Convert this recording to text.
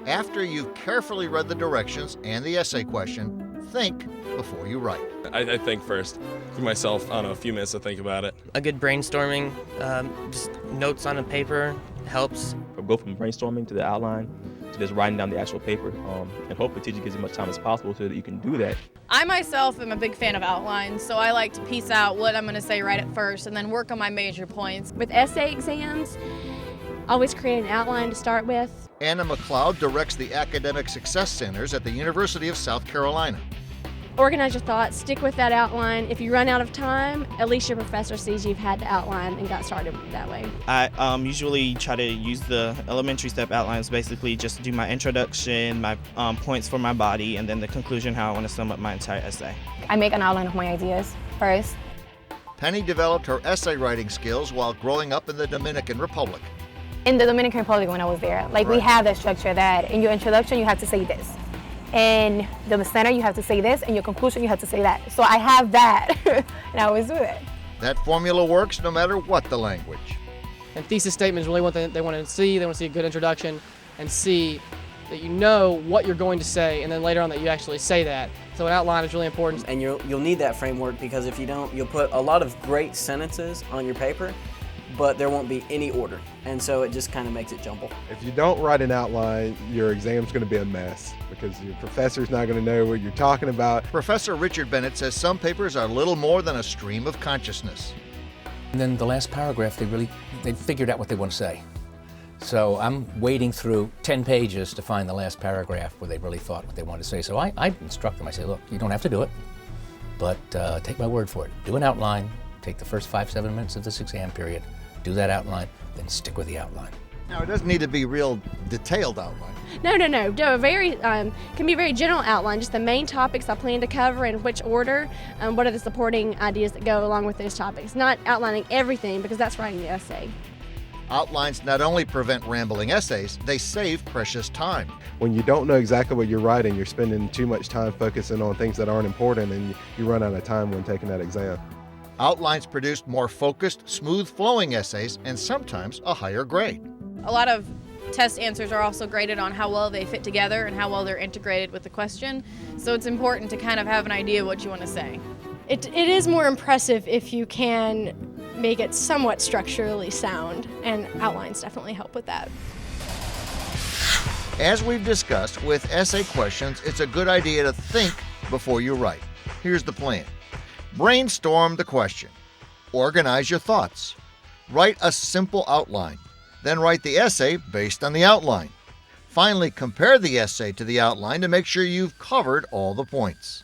After you've carefully read the directions and the essay question, think before you write. I think first. Give myself, I don't know, a few minutes to think about it. A good brainstorming, just notes on a paper helps. Or go from brainstorming to the outline to just writing down the actual paper. And hope the teacher gives you as much time as possible so that you can do that. I myself am a big fan of outlines, so I like to piece out what I'm going to say right at first and then work on my major points. With essay exams, always create an outline to start with. Anna McLeod directs the Academic Success Centers at the University of South Carolina. Organize your thoughts, stick with that outline. If you run out of time, at least your professor sees you've had the outline and got started that way. I usually try to use the elementary step outlines, basically just do my introduction, my points for my body, and then the conclusion, how I want to sum up my entire essay. I make an outline of my ideas first. Penny developed her essay writing skills while growing up in the Dominican Republic. In the Dominican Republic when I was there, we have that structure that in your introduction you have to say this. In the center you have to say this, and your conclusion you have to say that. So I have that, and I always do it. That formula works no matter what the language. And thesis statement is really what they want to see. They want to see a good introduction and see that you know what you're going to say, and then later on that you actually say that. So an outline is really important. And you'll need that framework, because if you don't, you'll put a lot of great sentences on your paper, but there won't be any order, and so it just kind of makes it jumble. If you don't write an outline, your exam's going to be a mess because your professor's not going to know what you're talking about. Professor Richard Bennett says some papers are little more than a stream of consciousness. And then the last paragraph, they figured out what they want to say. So I'm wading through 10 pages to find the last paragraph where they really thought what they wanted to say. So I instruct them. I say, look, you don't have to do it, but take my word for it. Do an outline, take the first 5-7 minutes of this exam period, do that outline, then stick with the outline. Now, it doesn't need to be real detailed outline. No. Do a very, can be a very general outline, just the main topics I plan to cover in which order, what are the supporting ideas that go along with those topics. Not outlining everything, because that's writing the essay. Outlines not only prevent rambling essays, they save precious time. When you don't know exactly what you're writing, you're spending too much time focusing on things that aren't important, and you run out of time when taking that exam. Outlines produce more focused, smooth-flowing essays and sometimes a higher grade. A lot of test answers are also graded on how well they fit together and how well they're integrated with the question, so it's important to kind of have an idea of what you want to say. It is more impressive if you can make it somewhat structurally sound, and outlines definitely help with that. As we've discussed, with essay questions, it's a good idea to think before you write. Here's the plan. Brainstorm the question. Organize your thoughts. Write a simple outline. Then write the essay based on the outline. Finally, compare the essay to the outline to make sure you've covered all the points.